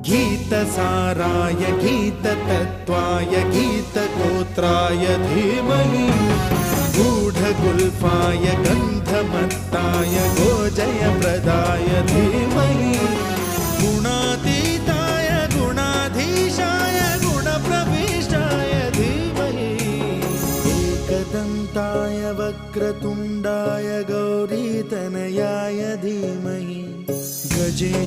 गीतसाराय गीततत्त्वाय गीतगोत्राय धीमहि गूढगुल्फाय गन्धमत्ताय गोजयप्रदाय धीमहि गुणातीताय गुणाधीशाय गुणप्रविष्टाय धीमहि एकदन्ताय वक्रतुण्डाय गौरीतनयाय धीमहि गजे